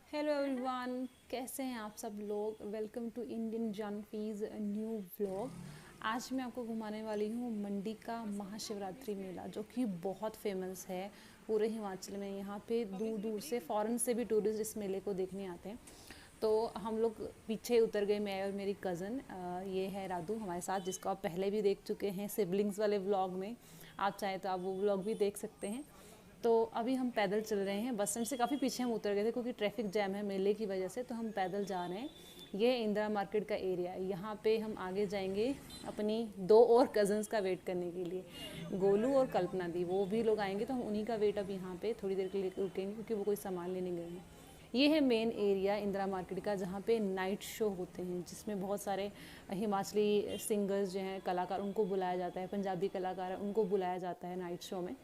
Hello everyone, कैसे हैं आप सब लोग। Welcome to Indian Janvi's new vlog. आज मैं आपको घुमाने वाली हूँ मंडी का महाशिवरात्रि मेला, जो कि बहुत फेमस है पूरे हिमाचल में। यहाँ पे दूर दूर से, फॉरेन से भी टूरिस्ट इस मेले को देखने आते हैं। तो हम लोग पीछे उतर गए, मैं और मेरी कज़न। ये है राधू हमारे साथ, जिसको आप पहले भी देख चुके हैं सिबलिंग्स वाले व्लॉग में। आप चाहें तो आप वो व्लॉग भी देख सकते हैं। तो अभी हम पैदल चल रहे हैं, बस स्टैंड से काफ़ी पीछे हम उतर गए थे क्योंकि ट्रैफिक जैम है मेले की वजह से, तो हम पैदल जा रहे हैं। ये इंदिरा मार्केट का एरिया है। यहाँ पे हम आगे जाएंगे अपनी दो और कज़न्स का वेट करने के लिए, गोलू और कल्पना दी। वो भी लोग आएंगे तो हम उन्हीं का वेट अब यहाँ पे थोड़ी देर के लिए रुकेंगे क्योंकि वो कोई सामान लेने गए हैं। ये है मेन एरिया इंदिरा मार्केट का, जहाँ पे नाइट शो होते हैं, जिसमें बहुत सारे हिमाचली सिंगर्स जो हैं, कलाकार, उनको बुलाया जाता है। पंजाबी कलाकार हैं, उनको बुलाया जाता है नाइट शो में।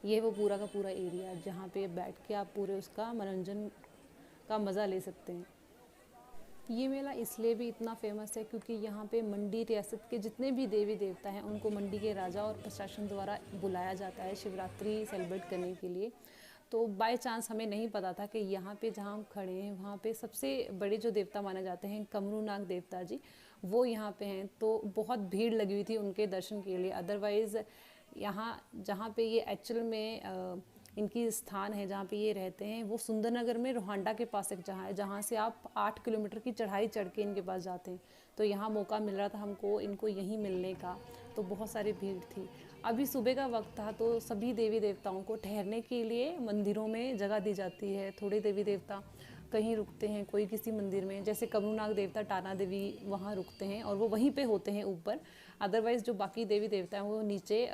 ये वो पूरा का पूरा एरिया जहाँ पे बैठ के आप पूरे उसका मनोरंजन का मज़ा ले सकते हैं। ये मेला इसलिए भी इतना फेमस है क्योंकि यहाँ पे मंडी रियासत के जितने भी देवी देवता हैं, उनको मंडी के राजा और प्रशासन द्वारा बुलाया जाता है शिवरात्रि सेलिब्रेट करने के लिए। तो बाय चांस हमें नहीं पता था कि यहाँ पे जहाँ हम खड़े हैं वहाँ पे सबसे बड़े जो देवता माने जाते हैं कमरू नाग देवता जी, वो यहाँ पे हैं। तो बहुत भीड़ लगी हुई थी उनके दर्शन के लिए। अदरवाइज़ यहाँ जहाँ पे ये एक्चुअल में इनकी स्थान है, जहाँ पे ये रहते हैं, वो सुंदरनगर में रोहांडा के पास एक जहाँ है, जहाँ से आप 8 किलोमीटर की चढ़ाई चढ़ के इनके पास जाते हैं। तो यहाँ मौका मिल रहा था हमको इनको यहीं मिलने का, तो बहुत सारी भीड़ थी। अभी सुबह का वक्त था, तो सभी देवी देवताओं को ठहरने के लिए मंदिरों में जगह दी जाती है। थोड़े देवी देवता कहीं रुकते हैं, कोई किसी मंदिर में, जैसे कमरूनाग देवता टाना देवी वहाँ रुकते हैं और वो वहीं पे होते हैं ऊपर। अदरवाइज़ जो बाकी देवी देवता हैं वो नीचे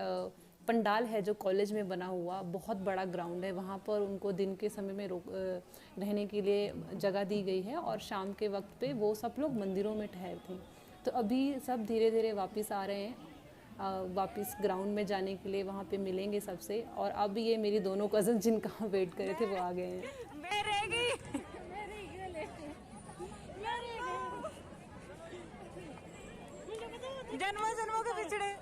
पंडाल है जो कॉलेज में बना हुआ, बहुत बड़ा ग्राउंड है, वहाँ पर उनको दिन के समय में रहने के लिए जगह दी गई है और शाम के वक्त पे वो सब लोग मंदिरों में ठहरते हैं। तो अभी सब धीरे धीरे वापस आ रहे हैं, वापस ग्राउंड में जाने के लिए, वहाँ पे मिलेंगे सबसे। और अब ये मेरी दोनों कज़न जिनका हम वेट कर रहे थे वो आ गए हैं। जन्मों जन्मों के पिछड़े।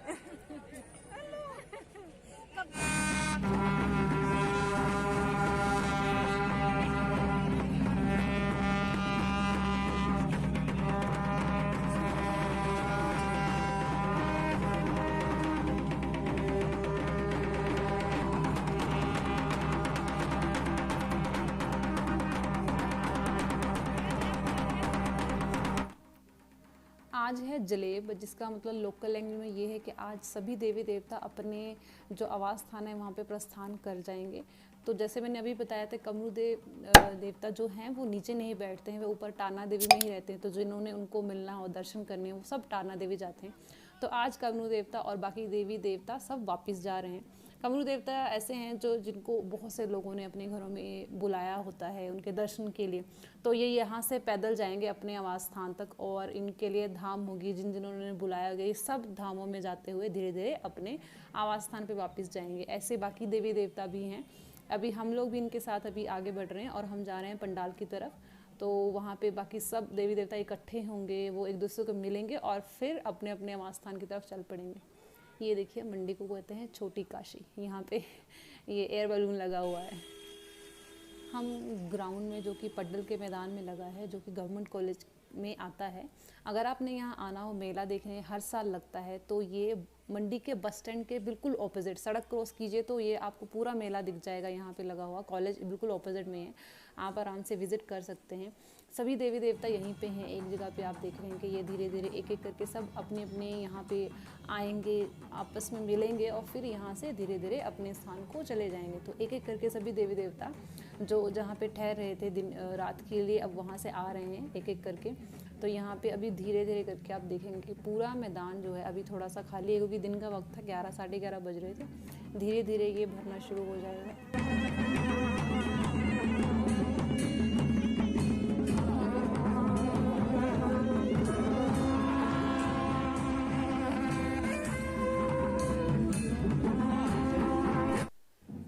आज है जलेब, जिसका मतलब लोकल लैंग्वेज में ये है कि आज सभी देवी देवता अपने जो आवास स्थान है वहाँ पे प्रस्थान कर जाएंगे। तो जैसे मैंने अभी बताया था, कमरू देवता जो हैं वो नीचे नहीं बैठते हैं, वो ऊपर टाना देवी में ही रहते हैं। तो जिन्होंने उनको मिलना हो, दर्शन करने हो, वो सब टाना देवी जाते हैं। तो आज कमरू देवता और बाकी देवी देवता सब वापस जा रहे हैं। कमरू देवता ऐसे हैं जो जिनको बहुत से लोगों ने अपने घरों में बुलाया होता है उनके दर्शन के लिए। तो ये यहाँ से पैदल जाएंगे अपने आवास स्थान तक, और इनके लिए धाम होगी, जिन जिन्होंने बुलाया गया, सब धामों में जाते हुए धीरे धीरे अपने आवास स्थान पे वापस जाएंगे। ऐसे बाकी देवी देवता भी हैं। अभी हम लोग भी इनके साथ अभी आगे बढ़ रहे हैं और हम जा रहे हैं पंडाल की तरफ। तो वहाँ पे बाकी सब देवी देवता इकट्ठे होंगे, वो एक दूसरे को मिलेंगे और फिर अपने अपने आवास स्थान की तरफ चल पड़ेंगे। ये देखिए, मंडी को कहते हैं छोटी काशी। यहाँ पे ये एयर बलून लगा हुआ है। हम ग्राउंड में, जो कि पड्डल के मैदान में लगा है, जो कि गवर्नमेंट कॉलेज में आता है। अगर आपने यहाँ आना हो मेला देखने, हर साल लगता है। तो ये मंडी के बस स्टैंड के बिल्कुल ऑपोजिट, सड़क क्रॉस कीजिए तो ये आपको पूरा मेला दिख जाएगा। यहाँ पे लगा हुआ कॉलेज बिल्कुल ऑपोजिट में है, आप आराम से विजिट कर सकते हैं। सभी देवी देवता यहीं पे हैं, एक जगह पे आप देख रहे हैं कि ये धीरे धीरे एक एक करके सब अपने अपने यहाँ पे आएंगे, आपस में मिलेंगे और फिर यहाँ से धीरे धीरे अपने स्थान को चले जाएंगे। तो एक एक करके सभी देवी देवता जो जहाँ पे ठहर रहे थे दिन रात के लिए, अब वहाँ से आ रहे हैं एक एक करके। तो यहाँ पे अभी धीरे धीरे करके आप देखेंगे कि पूरा मैदान जो है अभी थोड़ा सा खाली है, क्योंकि दिन का वक्त था, 11 साढ़े 11 बज रहे थे। धीरे धीरे ये भरना शुरू हो जाएगा।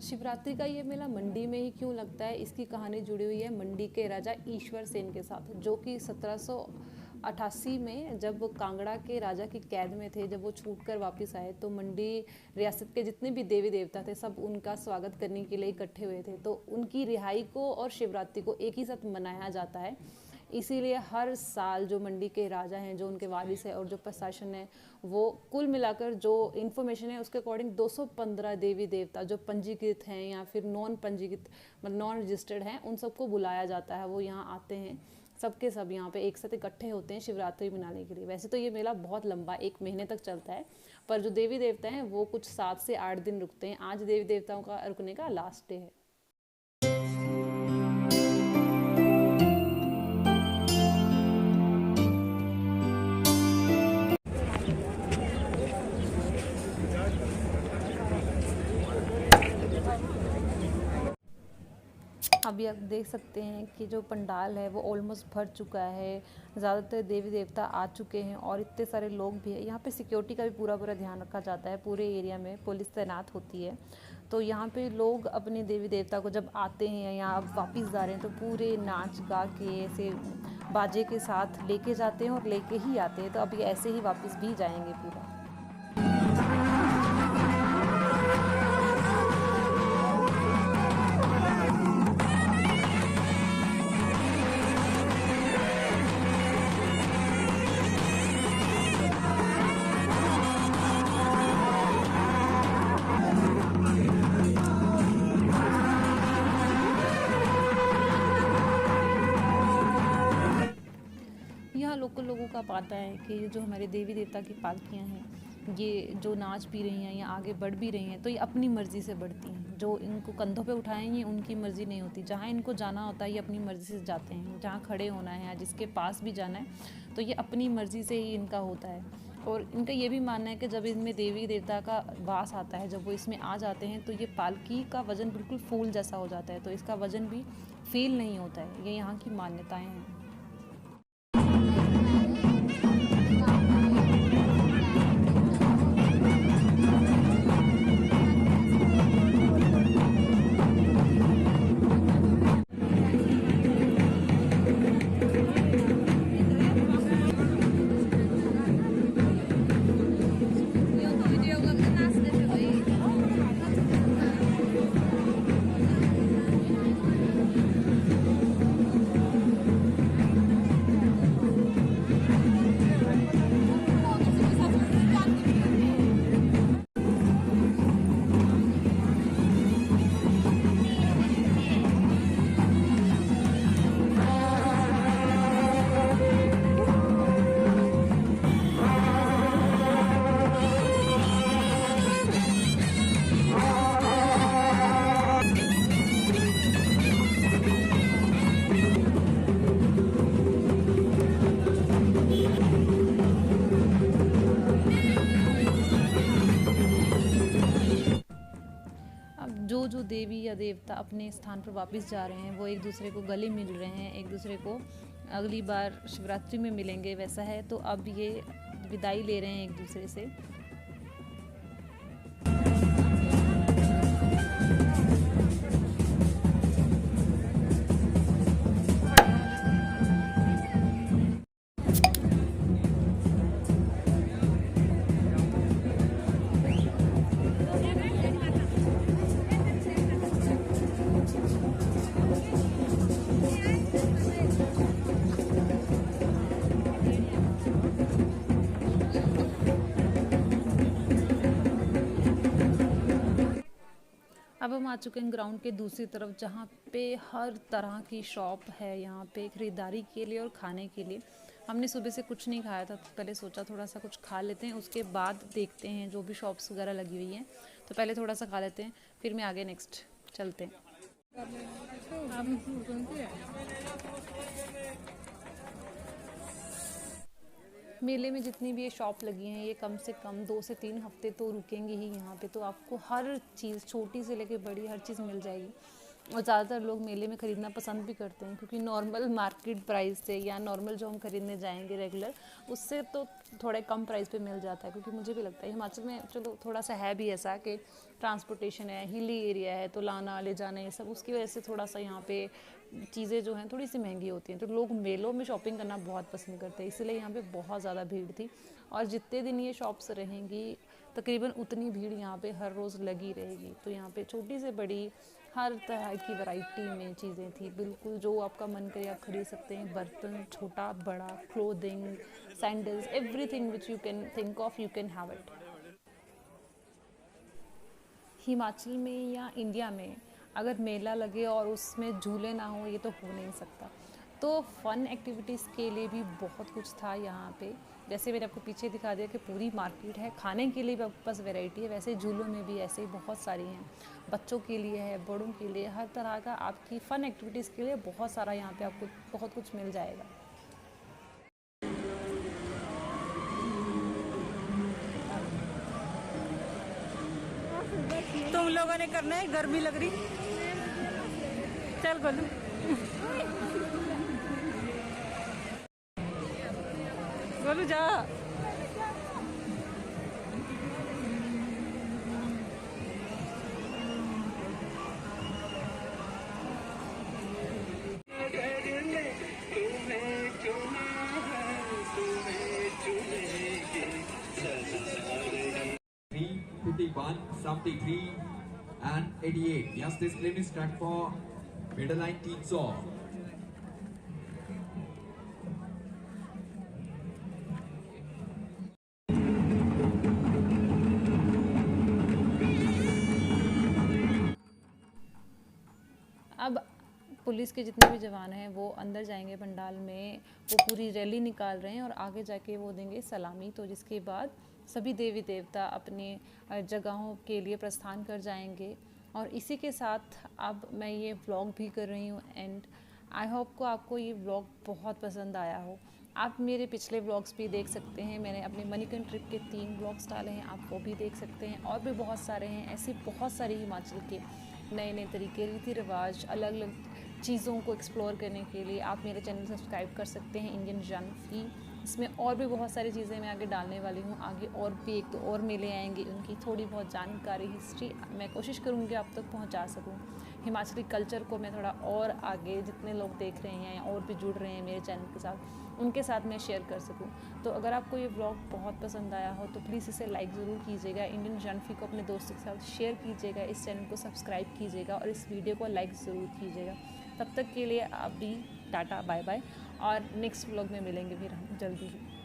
शिवरात्रि का ये मेला मंडी में ही क्यों लगता है, इसकी कहानी जुड़ी हुई है मंडी के राजा ईश्वर सेन के साथ, जो कि 88 में जब वो कांगड़ा के राजा की कैद में थे, जब वो छूट कर वापस आए तो मंडी रियासत के जितने भी देवी देवता थे सब उनका स्वागत करने के लिए इकट्ठे हुए थे। तो उनकी रिहाई को और शिवरात्रि को एक ही साथ मनाया जाता है। इसीलिए हर साल जो मंडी के राजा हैं, जो उनके वारिस है और जो प्रशासन है, वो कुल मिलाकर जो इन्फॉर्मेशन है उसके अकॉर्डिंग 215 देवी देवता जो पंजीकृत हैं या फिर नॉन पंजीकृत मतलब नॉन रजिस्टर्ड हैं, उन सबको बुलाया जाता है। वो यहाँ आते हैं, सबके सब यहाँ पे एक साथ इकट्ठे होते हैं शिवरात्रि मनाने के लिए। वैसे तो ये मेला बहुत लंबा 1 महीने तक चलता है, पर जो देवी देवता हैं वो कुछ 7 से 8 दिन रुकते हैं। आज देवी देवताओं का रुकने का लास्ट डे है। अभी आप देख सकते हैं कि जो पंडाल है वो ऑलमोस्ट भर चुका है, ज़्यादातर देवी देवता आ चुके हैं और इतने सारे लोग भी हैं। यहाँ पे सिक्योरिटी का भी पूरा ध्यान रखा जाता है, पूरे एरिया में पुलिस तैनात होती है। तो यहाँ पे लोग अपने देवी देवता को जब आते हैं या अब वापस जा रहे हैं तो पूरे नाच गा के ऐसे बाजे के साथ लेके जाते हैं और लेके ही आते हैं। तो अभी ऐसे ही वापस भी जाएंगे पूरा। यहाँ लोकल लोगों का पाता है कि ये जो हमारे देवी देवता की पालकियाँ हैं, ये जो नाच भी रही हैं या आगे बढ़ भी रही हैं तो ये अपनी मर्ज़ी से बढ़ती हैं। जो इनको कंधों पे उठाएंगे उनकी मर्ज़ी नहीं होती। जहाँ इनको जाना होता है ये अपनी मर्ज़ी से जाते हैं। जहाँ खड़े होना है या जिसके पास भी जाना है तो ये अपनी मर्ज़ी से ही इनका होता है। और इनका ये भी मानना है कि जब इनमें देवी देवता का वास आता है, जब वो इसमें आ जाते हैं तो ये पालकी का वज़न बिल्कुल फूल जैसा हो जाता है, तो इसका वज़न भी फील नहीं होता है। ये यहाँ की मान्यताएँ हैं। जो देवी या देवता अपने स्थान पर वापस जा रहे हैं वो एक दूसरे को गले मिल रहे हैं, एक दूसरे को अगली बार शिवरात्रि में मिलेंगे वैसा है। तो अब ये विदाई ले रहे हैं एक दूसरे से। अब हम आ चुके हैं ग्राउंड के दूसरी तरफ, जहाँ पे हर तरह की शॉप है यहाँ पे ख़रीदारी के लिए और खाने के लिए। हमने सुबह से कुछ नहीं खाया था तो पहले सोचा थोड़ा सा कुछ खा लेते हैं, उसके बाद देखते हैं जो भी शॉप्स वगैरह लगी हुई हैं। तो पहले थोड़ा सा खा लेते हैं, फिर मैं आगे नेक्स्ट चलते हैं। मेले में जितनी भी ये शॉप लगी हैं ये कम से कम 2 से 3 हफ्ते तो रुकेंगे ही यहाँ पे। तो आपको हर चीज़ छोटी से लेके बड़ी हर चीज़ मिल जाएगी। और ज़्यादातर लोग मेले में ख़रीदना पसंद भी करते हैं, क्योंकि नॉर्मल मार्केट प्राइस से या नॉर्मल जो हम ख़रीदने जाएंगे रेगुलर, उससे तो थोड़े कम प्राइस पे मिल जाता है। क्योंकि मुझे भी लगता है हिमाचल में चलो थोड़ा सा है भी ऐसा कि ट्रांसपोर्टेशन है, हिली एरिया है, तो लाना ले जाना ये सब, उसकी वजह से थोड़ा सा यहाँ पे चीज़ें जो हैं थोड़ी सी महंगी होती हैं। तो लोग मेलों में शॉपिंग करना बहुत पसंद करते हैं, इसलिए यहाँ पे बहुत ज़्यादा भीड़ थी। और जितने दिन ये शॉप्स रहेंगी तकरीबन उतनी भीड़ यहाँ पे हर रोज़ लगी रहेगी। तो यहाँ पे छोटी से बड़ी हर तरह की वैरायटी में चीज़ें थी, बिल्कुल जो आपका मन करे आप खरीद सकते हैं। बर्तन छोटा बड़ा, clothing, sandals, everything which you can think of you can have it. Himachal में या इंडिया में अगर मेला लगे और उसमें झूले ना हो, ये तो हो नहीं सकता। तो फ़न एक्टिविटीज़ के लिए भी बहुत कुछ था यहाँ पे। जैसे मैंने आपको पीछे दिखा दिया कि पूरी मार्केट है, खाने के लिए भी आपके पास वैरायटी है, वैसे झूलों में भी ऐसे ही बहुत सारी हैं। बच्चों के लिए है, बड़ों के लिए, हर तरह का आपकी फ़न एक्टिविटीज़ के लिए बहुत सारा यहाँ पे आपको बहुत कुछ मिल जाएगा। तुम लोगों ने करना है, गर्मी लग रही। चल गोलू। गोलू जा। Three, 51, 73 and 88. Yes, this claim is tracked for middle line teams off. अब पुलिस के जितने भी जवान हैं वो अंदर जाएंगे पंडाल में, वो पूरी रैली निकाल रहे हैं और आगे जाके वो देंगे सलामी। तो जिसके बाद सभी देवी देवता अपने जगहों के लिए प्रस्थान कर जाएंगे। और इसी के साथ अब मैं ये व्लॉग भी कर रही हूँ एंड आई होप को आपको ये व्लॉग बहुत पसंद आया हो। आप मेरे पिछले व्लॉग्स भी देख सकते हैं, मैंने अपने मणिकर्ण ट्रिप के 3 व्लॉग्स डाले हैं, आप वो भी देख सकते हैं। और भी बहुत सारे हैं, ऐसे बहुत सारे हिमाचल के नए नए तरीके, रीति रिवाज, अलग अलग चीज़ों को एक्सप्लोर करने के लिए आप मेरे चैनल सब्सक्राइब कर सकते हैं, इंडियन जन फी। इसमें और भी बहुत सारी चीज़ें मैं आगे डालने वाली हूँ। आगे और भी 1-2 और मेले आएंगे, उनकी थोड़ी बहुत जानकारी, हिस्ट्री मैं कोशिश करूँगी आप तक पहुँचा सकूँ। हिमाचली कल्चर को मैं थोड़ा और आगे जितने लोग देख रहे हैं और भी जुड़ रहे हैं मेरे चैनल के साथ, उनके साथ मैं शेयर कर सकूँ। तो अगर आपको ये व्लॉग बहुत पसंद आया हो तो प्लीज़ इसे लाइक ज़रूर कीजिएगा, इंडियन जनफी को अपने दोस्तों के साथ शेयर कीजिएगा, इस चैनल को सब्सक्राइब कीजिएगा और इस वीडियो को लाइक ज़रूर कीजिएगा। तब तक के लिए अभी टाटा बाय बाय, और नेक्स्ट व्लॉग में मिलेंगे फिर हम जल्दी ही।